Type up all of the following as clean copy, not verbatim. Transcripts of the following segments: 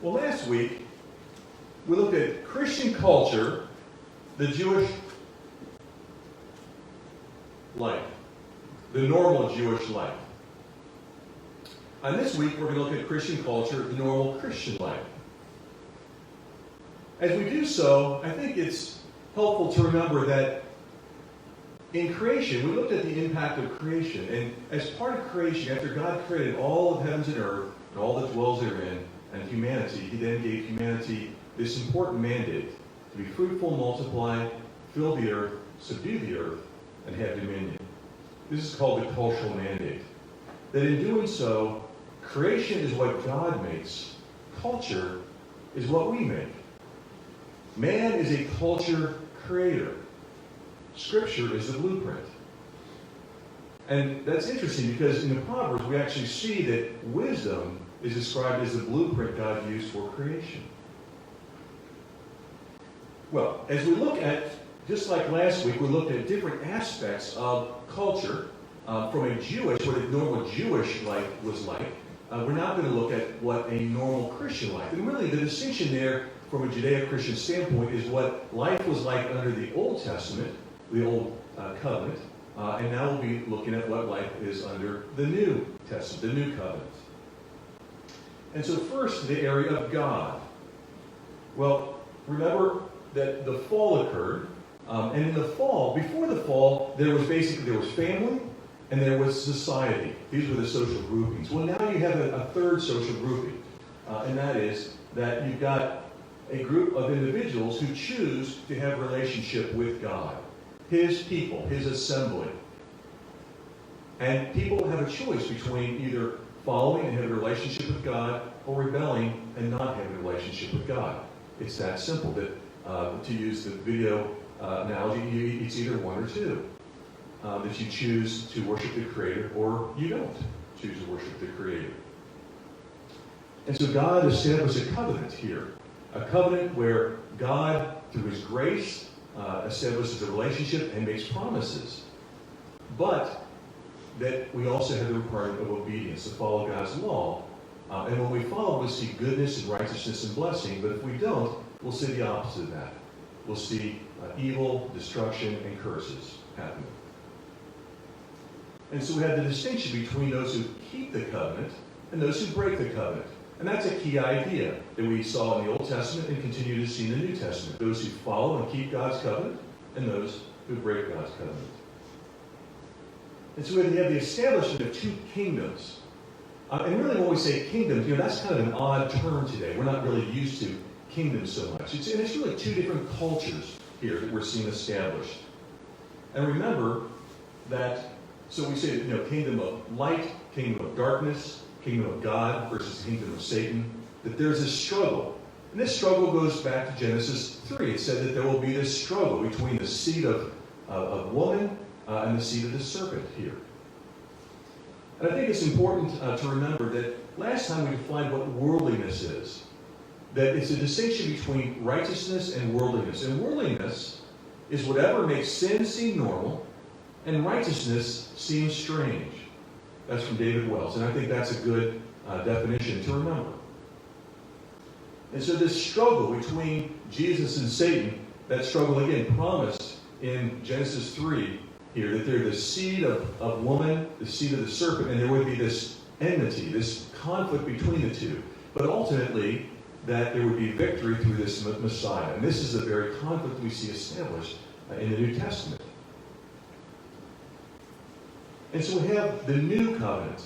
Well, last week, we looked at Christian culture, the Jewish life, the normal Jewish life. And this week, we're going to look at Christian culture, the normal Christian life. As we do so, I think it's helpful to remember that in creation, we looked at the impact of creation. And as part of creation, after God created all of heavens and earth and all that dwells therein, and humanity, he then gave humanity this important mandate to be fruitful, multiply, fill the earth, subdue the earth, and have dominion. This is called the cultural mandate. That in doing so, creation is what God makes. Culture is what we make. Man is a culture creator. Scripture is the blueprint. And that's interesting because in the Proverbs we actually see that wisdom is described as the blueprint God used for creation. Well, as we look at, just like last week, we looked at different aspects of culture from a Jewish, what a normal Jewish life was like. We're now going to look at what a normal Christian life. And really the distinction there from a Judeo-Christian standpoint is what life was like under the Old Testament, the Old Covenant, and now we'll be looking at what life is under the New Testament, the New Covenant. And so first, the area of God. Well, remember that the fall occurred, and in the fall, before the fall, there was family, and there was society. These were the social groupings. Well, now you have a third social grouping, and that is that you've got a group of individuals who choose to have a relationship with God, His people, His assembly. And people have a choice between either following and having a relationship with God or rebelling and not having a relationship with God. It's that simple. That to use the video analogy, it's either one or two. That you choose to worship the Creator or you don't choose to worship the Creator. And so God established a covenant here. A covenant where God, through His grace, establishes a relationship and makes promises. But that we also have the requirement of obedience, to follow God's law. And when we follow, we'll see goodness and righteousness and blessing. But if we don't, we'll see the opposite of that. We'll see evil, destruction, and curses happening. And so we have the distinction between those who keep the covenant and those who break the covenant. And that's a key idea that we saw in the Old Testament and continue to see in the New Testament. Those who follow and keep God's covenant and those who break God's covenant. And so we have the establishment of two kingdoms. And really when we say kingdoms, that's kind of an odd term today. We're not really used to kingdoms so much. And it's really two different cultures here that we're seeing established. And remember that, so we say, kingdom of light, kingdom of darkness, kingdom of God versus the kingdom of Satan, that there's a struggle. And this struggle goes back to Genesis 3. It said that there will be this struggle between the seed of woman and the seed of the serpent here. And I think it's important to remember that last time we defined what worldliness is. That it's a distinction between righteousness and worldliness. And worldliness is whatever makes sin seem normal and righteousness seem strange. That's from David Wells, and I think that's a good definition to remember. And so this struggle between Jesus and Satan, that struggle again promised in Genesis 3 here, that they're the seed of woman, the seed of the serpent, and there would be this enmity, this conflict between the two. But ultimately, that there would be victory through this Messiah. And this is the very conflict we see established in the New Testament. And so we have the New Covenant.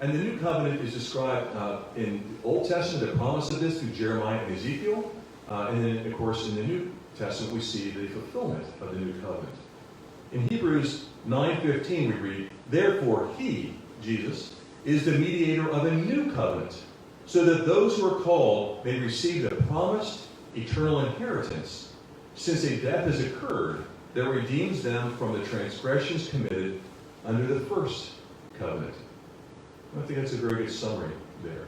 And the New Covenant is described in the Old Testament, the promise of this through Jeremiah and Ezekiel. And then, of course, in the New Testament, we see the fulfillment of the New Covenant. In Hebrews 9:15, we read, "Therefore he," Jesus, "is the mediator of a new covenant, so that those who are called may receive the promised eternal inheritance, since a death has occurred that redeems them from the transgressions committed under the first covenant." I think that's a very good summary there.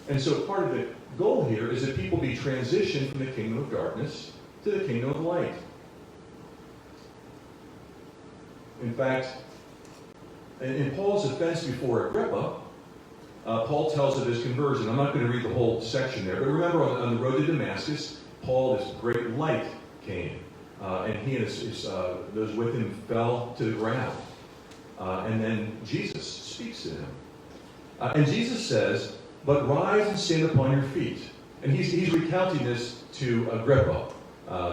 And so part of the goal here is that people be transitioned from the kingdom of darkness to the kingdom of light. In fact, in Paul's defense before Agrippa, Paul tells of his conversion. I'm not going to read the whole section there, but remember on the road to Damascus, Paul, this great light came, and he and those with him fell to the ground. And then Jesus speaks to him. And Jesus says, "But rise and stand upon your feet." And he's recounting this to Agrippa.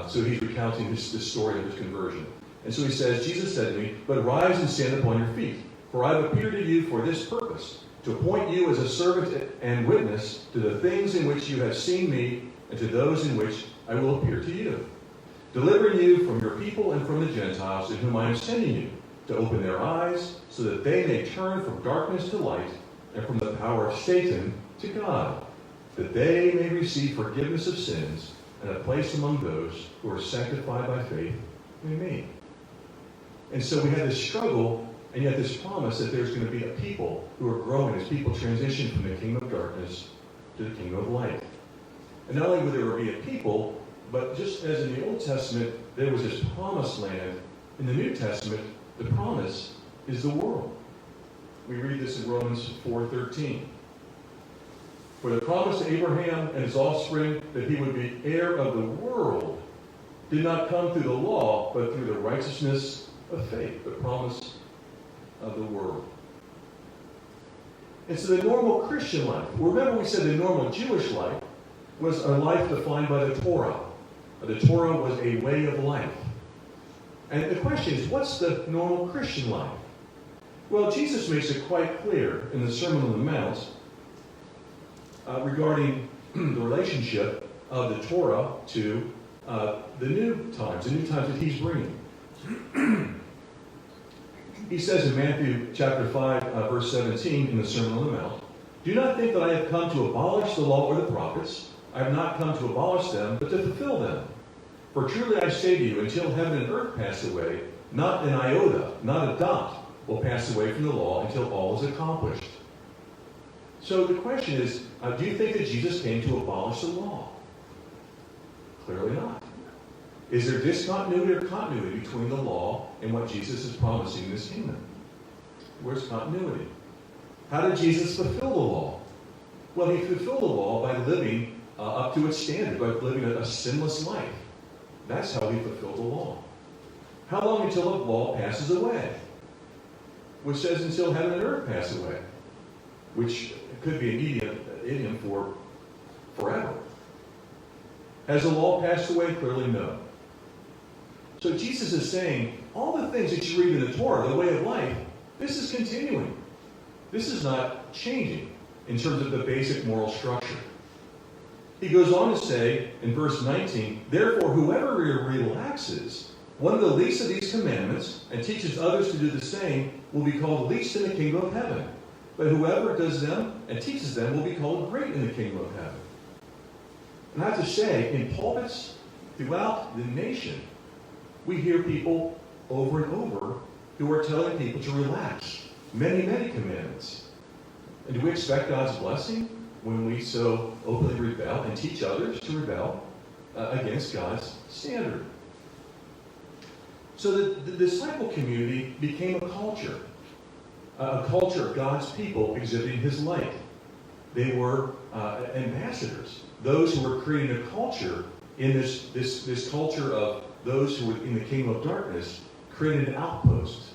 So he's recounting this story of his conversion. And so he says, Jesus said to me, "But rise and stand upon your feet, for I have appeared to you for this purpose, to appoint you as a servant and witness to the things in which you have seen me, and to those in which I will appear to you, delivering you from your people and from the Gentiles to whom I am sending you, to open their eyes, so that they may turn from darkness to light, and from the power of Satan to God, that they may receive forgiveness of sins and a place among those who are sanctified by faith in me." And so we have this struggle, and yet this promise that there's going to be a people who are growing as people transition from the kingdom of darkness to the kingdom of light. And not only will there be a people, but just as in the Old Testament there was this promised land, in the New Testament the promise is the world. We read this in Romans 4:13. "For the promise to Abraham and his offspring that he would be heir of the world did not come through the law, but through the righteousness of faith," the promise of the world. And so the normal Christian life, remember we said the normal Jewish life was a life defined by the Torah. The Torah was a way of life. And the question is, what's the normal Christian life? Well, Jesus makes it quite clear in the Sermon on the Mount regarding the relationship of the Torah to the new times that he's bringing. He says in Matthew chapter 5, verse 17 in the Sermon on the Mount, "Do not think that I have come to abolish the law or the prophets. I have not come to abolish them, but to fulfill them. For truly I say to you, until heaven and earth pass away, not an iota, not a dot, will pass away from the law until all is accomplished." So the question is, do you think that Jesus came to abolish the law? Clearly not. Is there discontinuity or continuity between the law and what Jesus is promising in this kingdom? Where's continuity? How did Jesus fulfill the law? Well, he fulfilled the law by living up to its standard, by living a sinless life. That's how he fulfilled the law. How long until the law passes away? Which says until heaven and earth pass away, which could be an idiom for forever. Has the law passed away? Clearly no. So Jesus is saying, all the things that you read in the Torah, the way of life, this is continuing. This is not changing in terms of the basic moral structure. He goes on to say in verse 19, "Therefore whoever relaxes one of the least of these commandments and teaches others to do the same will be called least in the kingdom of heaven. But whoever does them and teaches them will be called great in the kingdom of heaven." And I have to say, in pulpits throughout the nation, we hear people over and over who are telling people to relax many, many commandments. And do we expect God's blessing when we so openly rebel and teach others to rebel against God's standard? So the disciple community became a culture of God's people exhibiting his light. They were ambassadors, those who were creating a culture in this culture of those who were in the kingdom of darkness, created an outpost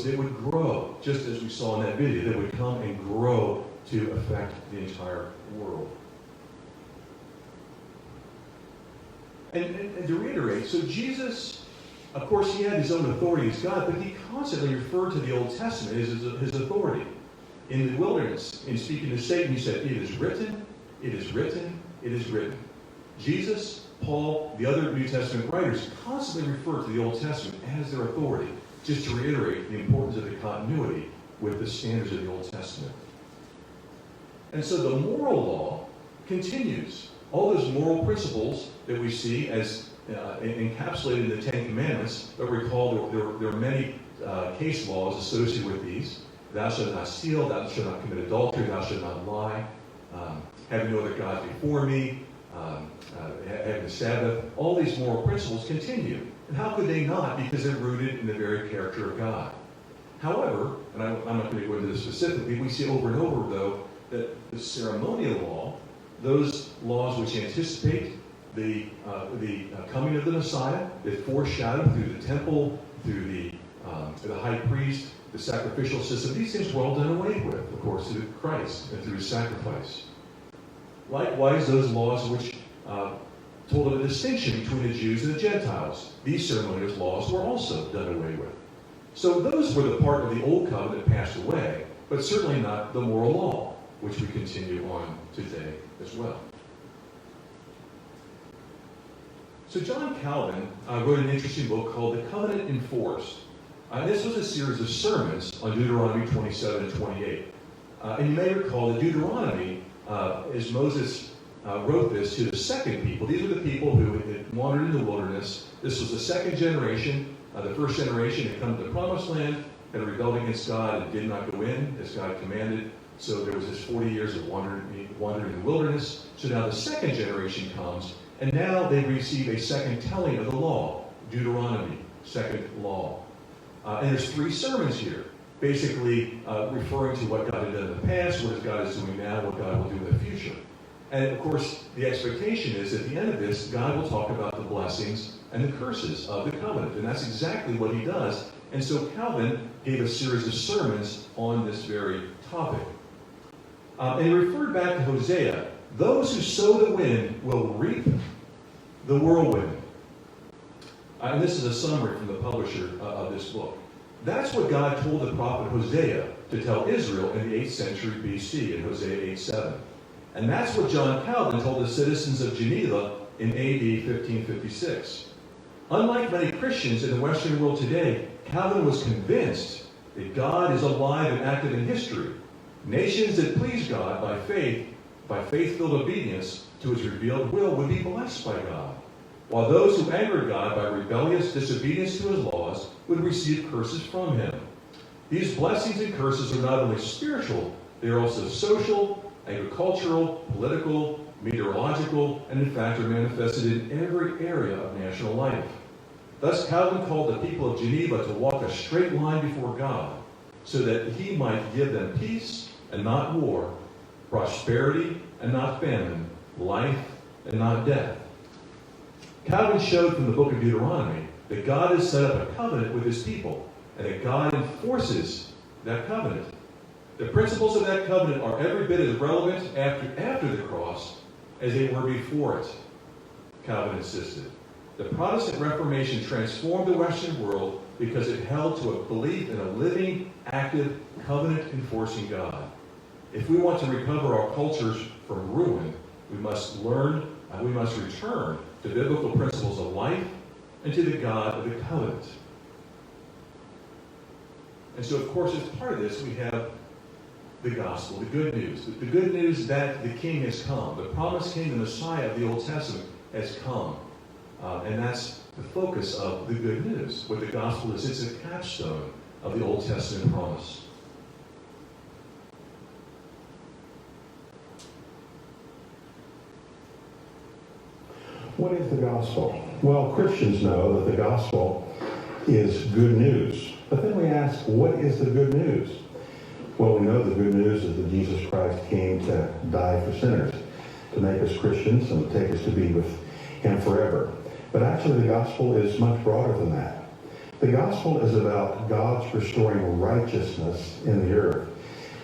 that would grow, just as we saw in that video, that would come and grow to affect the entire world. And to reiterate, so Jesus, of course, he had his own authority as God, but he constantly referred to the Old Testament as his authority. In the wilderness, in speaking to Satan, he said, "It is written, it is written, it is written." Jesus, Paul, the other New Testament writers constantly refer to the Old Testament as their authority, just to reiterate the importance of the continuity with the standards of the Old Testament. And so the moral law continues. All those moral principles that we see as encapsulated in the Ten Commandments, but recall there are many case laws associated with these. Thou shalt not steal, thou shalt not commit adultery, thou shalt not lie, having no other gods before me, having the Sabbath. All these moral principles continue. And how could they not? Because they're rooted in the very character of God. However, and I'm not going to go into this specifically, we see over and over, though, that the ceremonial law, those laws which anticipate the coming of the Messiah, that foreshadow through the temple, through the high priest, the sacrificial system, these things were all done away with, of course, through Christ and through his sacrifice. Likewise, those laws which told of a distinction between the Jews and the Gentiles, these ceremonial laws were also done away with. So those were the part of the old covenant that passed away, but certainly not the moral law, which we continue on today as well. So John Calvin wrote an interesting book called The Covenant Enforced. This was a series of sermons on Deuteronomy 27 and 28. And you may recall that Deuteronomy, as Moses wrote this to the second people, these were the people who had wandered in the wilderness. This was the second generation. The first generation had come to the promised land, had rebelled against God and did not go in as God commanded. So there was this 40 years of wandering in the wilderness. So now the second generation comes, and now they receive a second telling of the law, Deuteronomy, second law. And there's 3 sermons here, basically referring to what God had done in the past, what God is doing now, what God will do in the future. And of course, the expectation is at the end of this, God will talk about the blessings and the curses of the covenant. And that's exactly what he does. And so Calvin gave a series of sermons on this very topic. And he referred back to Hosea. Those who sow the wind will reap the whirlwind. And this is a summary from the publisher of this book. That's what God told the prophet Hosea to tell Israel in the 8th century BC in Hosea 8:7. And that's what John Calvin told the citizens of Geneva in AD 1556. Unlike many Christians in the Western world today, Calvin was convinced that God is alive and active in history. Nations that please God by faith-filled obedience to his revealed will would be blessed by God, while those who anger God by rebellious disobedience to his laws would receive curses from him. These blessings and curses are not only spiritual, they are also social, agricultural, political, meteorological, and in fact are manifested in every area of national life. Thus Calvin called the people of Geneva to walk a straight line before God, so that he might give them peace and not war, prosperity and not famine, life and not death. Calvin showed from the book of Deuteronomy that God has set up a covenant with his people, and that God enforces that covenant. The principles of that covenant are every bit as relevant after the cross as they were before it, Calvin insisted. The Protestant Reformation transformed the Western world because it held to a belief in a living, active, covenant-enforcing God. If we want to recover our cultures from ruin, we must return to biblical principles of life and to the God of the covenant. And so, of course, as part of this, we have the gospel, the good news. The good news that the King has come. The promised King, the Messiah of the Old Testament, has come. And that's the focus of the good news. What the gospel is, it's a capstone of the Old Testament promise. What is the gospel? Well, Christians know that the gospel is good news. But then we ask, what is the good news? Well, we know the good news is that Jesus Christ came to die for sinners, to make us Christians and take us to be with him forever. But actually, the gospel is much broader than that. The gospel is about God's restoring righteousness in the earth.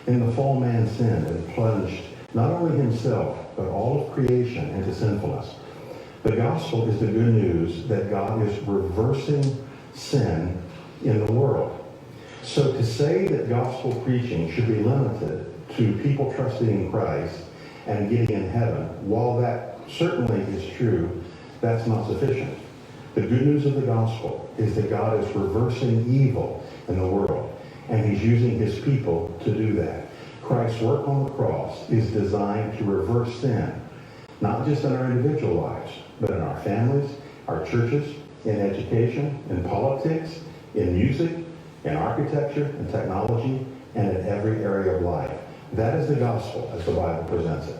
In the fall, man sinned and plunged not only himself, but all of creation into sinfulness. The gospel is the good news that God is reversing sin in the world. So to say that gospel preaching should be limited to people trusting in Christ and getting in heaven, while that certainly is true, that's not sufficient. The good news of the gospel is that God is reversing evil in the world, and he's using his people to do that. Christ's work on the cross is designed to reverse sin, not just in our individual lives, but in our families, our churches, in education, in politics, in music, in architecture, in technology, and in every area of life. That is the gospel as the Bible presents it.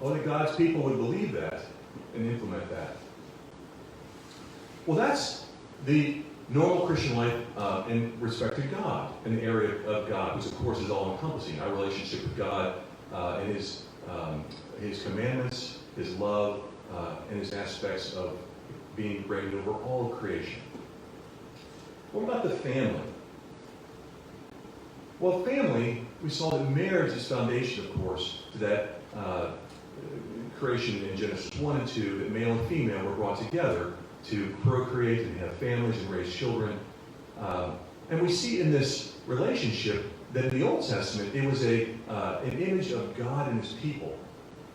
Only God's people would believe that and implement that. Well, that's the normal Christian life in respect to God, in the area of God, which of course is all-encompassing. Our relationship with God and His commandments, His love, and His aspects of being reigned over all of creation. What about the family? Well, family, we saw that marriage is foundation, of course, to that creation in Genesis 1 and 2, that male and female were brought together to procreate and have families and raise children. And we see in this relationship that in the Old Testament, it was an image of God and His people.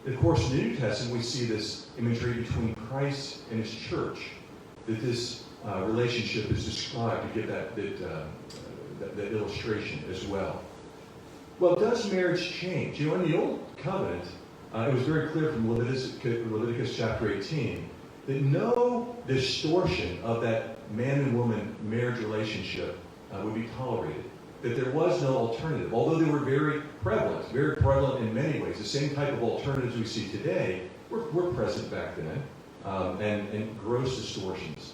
And of course, in the New Testament, we see this imagery between Christ and His church, that this relationship is described to give that illustration as well. Well, does marriage change? You know, in the Old Covenant, it was very clear from Leviticus chapter 18 that no distortion of that man and woman marriage relationship would be tolerated, that there was no alternative. Although they were very prevalent in many ways, the same type of alternatives we see today were present back then, and gross distortions.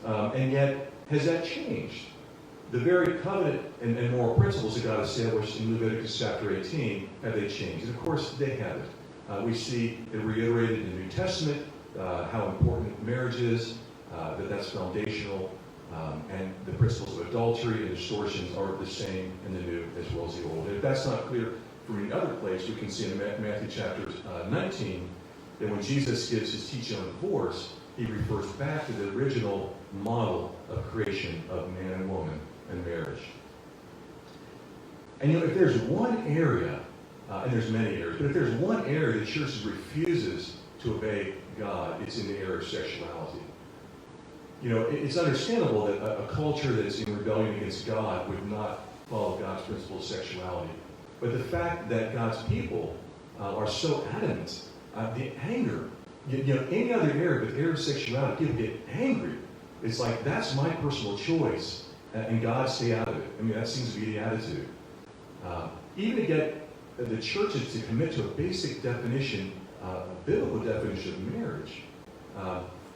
And yet, has that changed? The very covenant and moral principles that God established in Leviticus chapter 18, have they changed? And of course, they haven't. We see it reiterated in the New Testament, how important marriage is, that's foundational, and the principles of adultery and distortions are the same in the New as well as the Old. And if that's not clear from any other place, we can see in Matthew chapter 19 that when Jesus gives his teaching on divorce, he refers back to the original model of creation of man and woman and marriage. And you know, if there's one area, and there's many areas, but if there's one area the church refuses to obey God, it's in the area of sexuality. You know, it's understandable that a culture that's in rebellion against God would not follow God's principle of sexuality. But the fact that God's people are so adamant, the anger, you know, any other area but the area of sexuality, people get angry. It's like, that's my personal choice, and God stay out of it. I mean, that seems to be the attitude. Even to get the churches to commit to a basic definition, a biblical definition of marriage,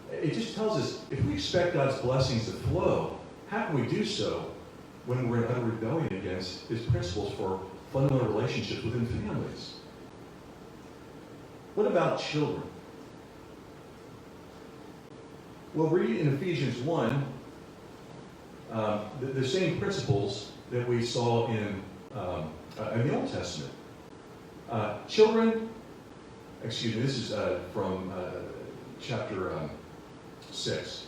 it just tells us, if we expect God's blessings to flow, how can we do so when we're in utter rebellion against His principles for fundamental relationships within families? What about children? Well, read in Ephesians 1 the same principles that we saw in the Old Testament. Children, this is from chapter 6.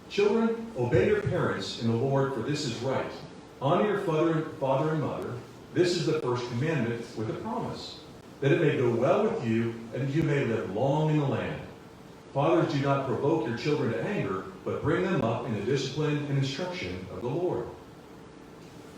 Children, obey your parents in the Lord, for this is right. Honor your father and mother. This is the first commandment with a promise, that it may go well with you, and that you may live long in the land. Fathers, do not provoke your children to anger, but bring them up in the discipline and instruction of the Lord.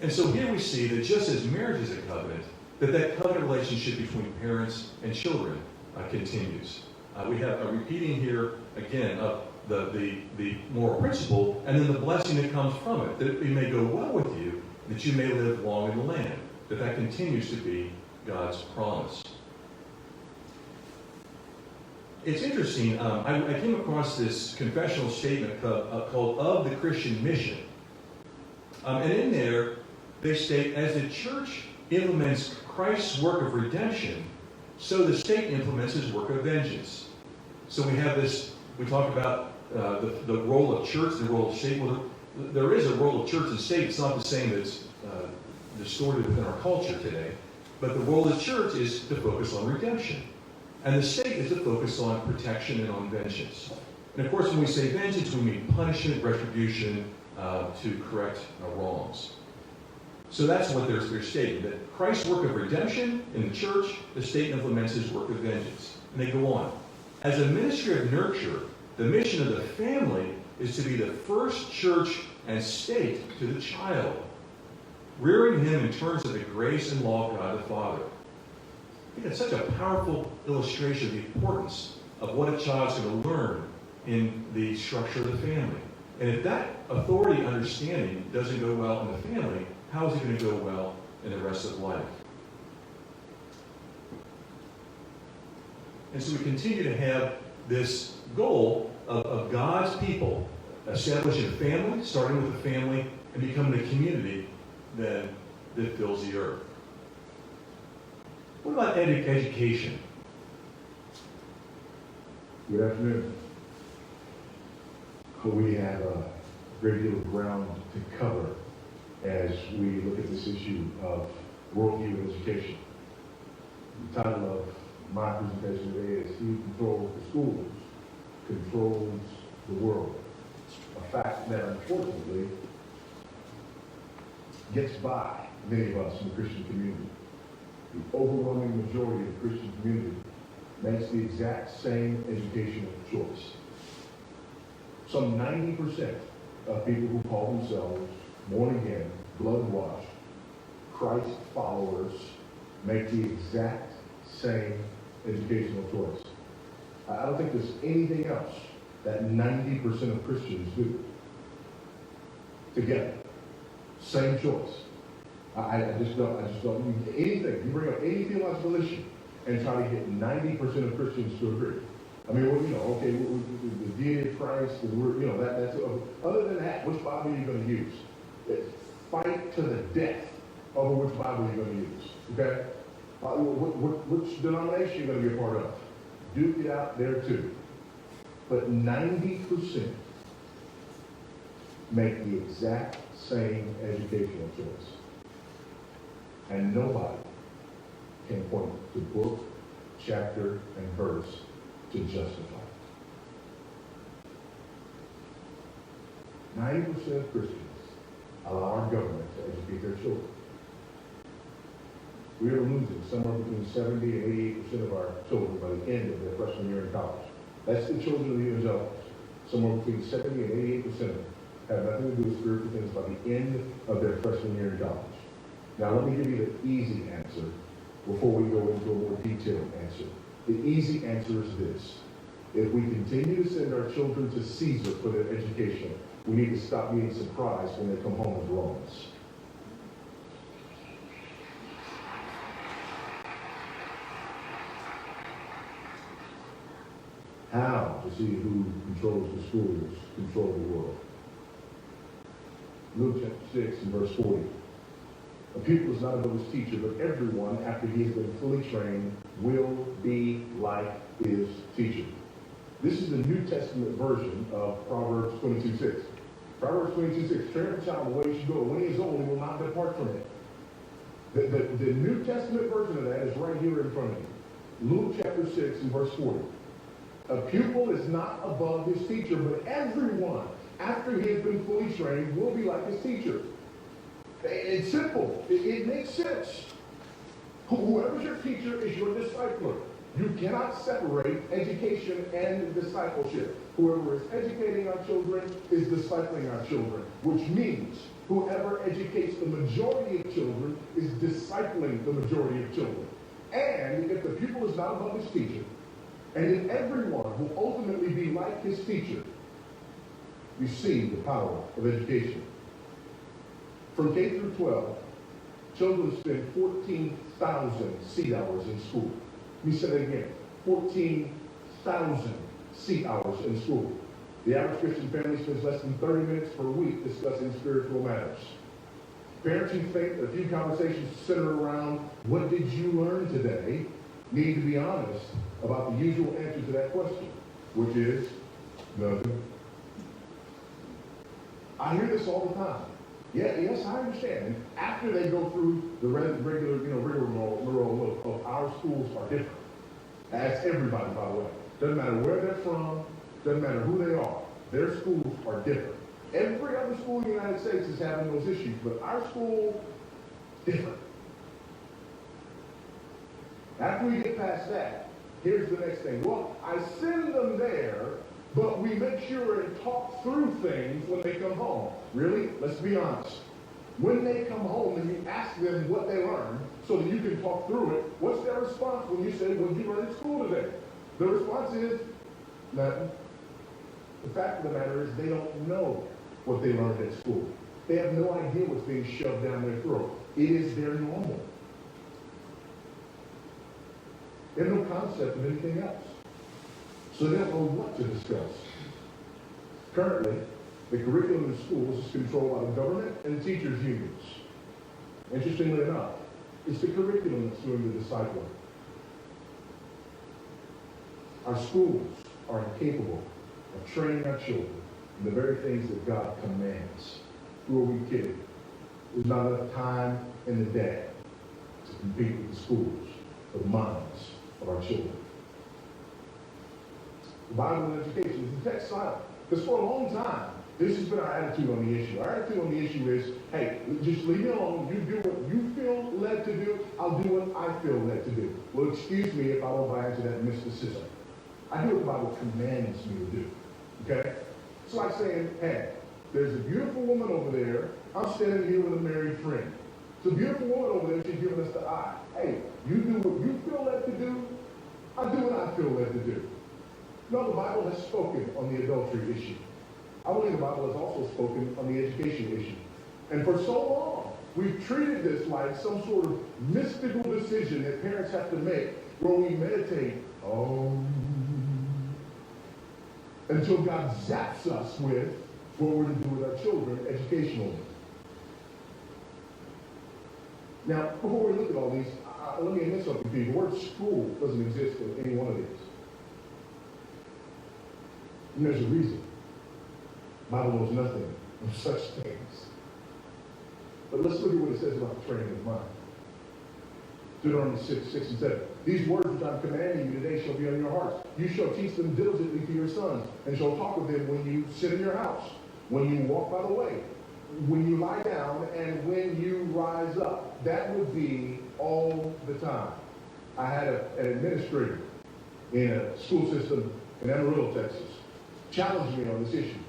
And so here we see that just as marriage is a covenant, that covenant relationship between parents and children continues. We have a repeating here, again, of the moral principle, and then the blessing that comes from it, that it may go well with you, that you may live long in the land, that continues to be God's promise. It's interesting, I came across this confessional statement called Of the Christian Mission. And in there, they state, as the church implements Christ's work of redemption, so the state implements His work of vengeance. So we have this, we talk about the role of church, the role of state. Well, there is a role of church and state. It's not the same that's distorted within our culture today. But the role of the church is to focus on redemption. And the state is to focus on protection and on vengeance. And of course, when we say vengeance, we mean punishment, retribution, to correct wrongs. So that's what they're stating, that Christ's work of redemption in the church, the state implements His work of vengeance. And they go on. As a ministry of nurture, the mission of the family is to be the first church and state to the child, rearing him in terms of the grace and law of God the Father. I think it's such a powerful illustration of the importance of what a child's going to learn in the structure of the family. And if that authority understanding doesn't go well in the family, how is it going to go well in the rest of life? And so we continue to have this goal of God's people establishing a family, starting with a family, and becoming a community then that fills the earth. What about education? Good afternoon. We have a great deal of ground to cover as we look at this issue of worldview and education. The title of my presentation today is He Who Controls the Schools Controls the World. A fact that unfortunately gets by many of us in the Christian community. The overwhelming majority of the Christian community makes the exact same educational choice. Some 90% of people who call themselves born again, blood washed, Christ followers make the exact same educational choice. I don't think there's anything else that 90% of Christians do together. Same choice. I just don't need anything. You bring up any theological issue and try to get 90% of Christians to agree. I mean, well, okay, the deity of Christ, that's, other than that, which Bible are you going to use? Fight to the death over which Bible you're going to use, okay? Which denomination you're going to be a part of? Duke it out there too. But 90% make the exact same educational choice. And nobody can point to book, chapter, and verse to justify it. 90% of Christians allow our government to educate their children. We are losing somewhere between 70 and 88% of our children by the end of their freshman year in college. That's the children of the evangelicals. Somewhere between 70 and 88% of them have nothing to do with spiritual things by the end of their freshman year in college. Now, let me give you the easy answer before we go into a more detailed answer. The easy answer is this. If we continue to send our children to Caesar for their education, we need to stop being surprised when they come home with Romans. How to see who controls the schools, control the world. Luke chapter 6 and verse 40. A pupil is not above his teacher, but everyone, after he has been fully trained, will be like his teacher. This is the New Testament version of Proverbs 22:6. Proverbs 22:6, train up a child the way he should go. When he is old, he will not depart from it. The New Testament version of that is right here in front of you. Luke chapter 6 and verse 40. A pupil is not above his teacher, but everyone, after he has been fully trained, will be like his teacher. It's simple. It makes sense. Whoever's your teacher is your discipler. You cannot separate education and discipleship. Whoever is educating our children is discipling our children, which means whoever educates the majority of children is discipling the majority of children. And if the pupil is not above his teacher, and if everyone will ultimately be like his teacher, you see the power of education. From K through 12, children spend 14,000 seat hours in school. Let me say that again, 14,000 seat hours in school. The average Christian family spends less than 30 minutes per week discussing spiritual matters. Parents who think that a few conversations center around, what did you learn today, need to be honest about the usual answer to that question, which is nothing. I hear this all the time. Yeah, yes, I understand. And after they go through the regular, rigmarole of our schools are different. That's everybody, by the way. Doesn't matter where they're from, doesn't matter who they are. Their schools are different. Every other school in the United States is having those issues, but our school, different. After we get past that, here's the next thing. Well, I send them there, but we make sure and talk through things when they come home. Really? Let's be honest. When they come home and you ask them what they learned so that you can talk through it, what's their response when you say, what did you learn in school today? The response is, nothing. The fact of the matter is they don't know what they learned at school. They have no idea what's being shoved down their throat. It is their normal. They have no concept of anything else. So they don't know what to discuss. Currently, The curriculum in schools is controlled by the government and the teachers' unions. Interestingly enough, it's the curriculum that's doing the discipling. Our schools are incapable of training our children in the very things that God commands. Who are we kidding? There's not enough time in the day to compete with the schools for the minds of our children. The Bible and education is the text silent. Because for a long time, this has been our attitude on the issue. Our attitude on the issue is, hey, just leave me alone. You do what you feel led to do. I'll do what I feel led to do. Well, excuse me if I don't buy into that mysticism. I do what the Bible commands me to do. Okay? It's like saying, hey, there's a beautiful woman over there. I'm standing here with a married friend. It's a beautiful woman over there. She's giving us the eye. Hey, you do what you feel led to do. I do what I feel led to do. No, the Bible has spoken on the adultery issue. I believe the Bible has also spoken on the education issue. And for so long, we've treated this like some sort of mystical decision that parents have to make where we meditate, until God zaps us with what we're to do with our children educationally. Now, before we look at all these, let me admit something to you. The word school doesn't exist in any one of these. And there's a reason. The Bible knows nothing of such things. But let's look at what it says about the training of mind. Deuteronomy 6 and 7. These words which I'm commanding you today shall be on your hearts. You shall teach them diligently to your sons, and shall talk with them when you sit in your house, when you walk by the way, when you lie down, and when you rise up. That would be all the time. I had an administrator in a school system in Amarillo, Texas, challenged me on this issue.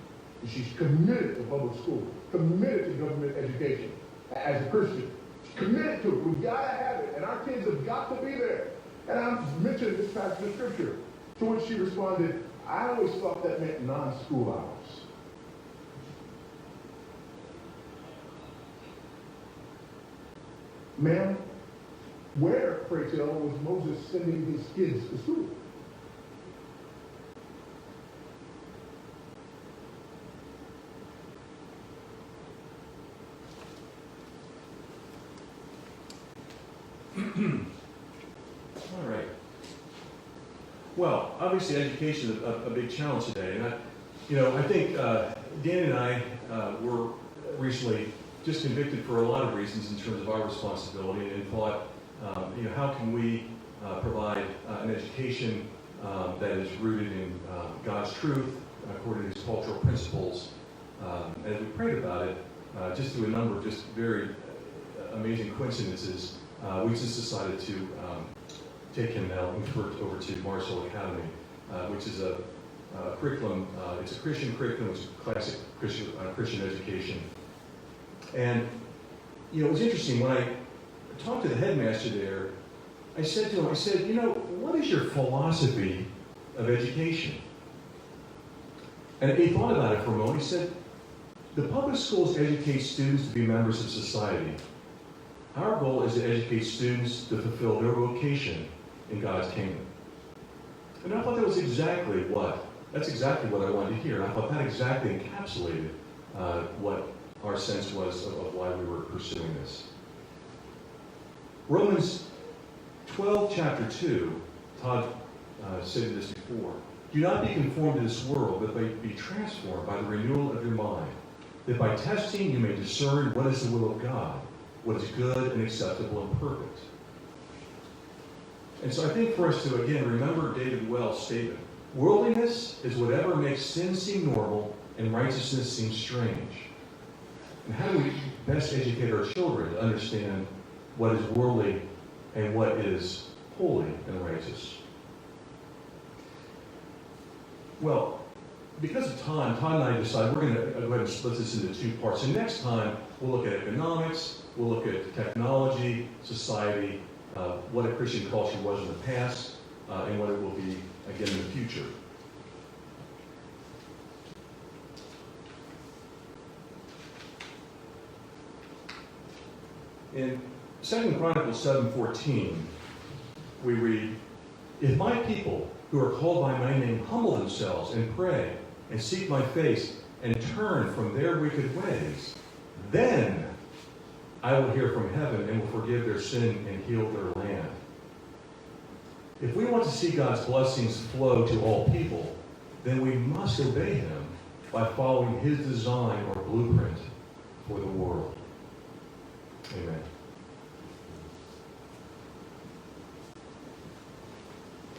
She's committed to public school, committed to government education as a Christian. She's committed to it. We've got to have it, and our kids have got to be there. And I'm mentioning this passage of scripture, to which she responded, I always thought that meant non-school hours. Ma'am, where, pray tell, was Moses sending his kids to school? All right. Well, obviously education is a big challenge today. And I think Dan and I were recently just convicted for a lot of reasons in terms of our responsibility, and thought, how can we provide an education that is rooted in God's truth, according to his cultural principles. As we prayed about it, just through a number of just very amazing coincidences, we just decided to take him now over to Marsall Academy, which is a curriculum. It's a Christian curriculum. It's classic Christian education. And it was interesting when I talked to the headmaster there. I said to him, what is your philosophy of education? And he thought about it for a moment. He said, the public schools educate students to be members of society. Our goal is to educate students to fulfill their vocation in God's kingdom. And I thought that's exactly what I wanted to hear. I thought that exactly encapsulated what our sense was of why we were pursuing this. Romans 12, chapter 2, Todd said this before, do not be conformed to this world, but be transformed by the renewal of your mind, that by testing you may discern what is the will of God, what is good and acceptable and perfect. And so I think for us to, again, remember David Wells' statement, worldliness is whatever makes sin seem normal and righteousness seem strange. And how do we best educate our children to understand what is worldly and what is holy and righteous? Well, because of time, Todd and I decided we're going to go ahead and split this into two parts. And next time, we'll look at economics, we'll look at technology, society, what a Christian culture was in the past, and what it will be again in the future. In 2 Chronicles 7:14, we read, if my people who are called by my name humble themselves and pray and seek my face and turn from their wicked ways, then I will hear from heaven and will forgive their sin and heal their land. If we want to see God's blessings flow to all people, then we must obey him by following his design or blueprint for the world. Amen.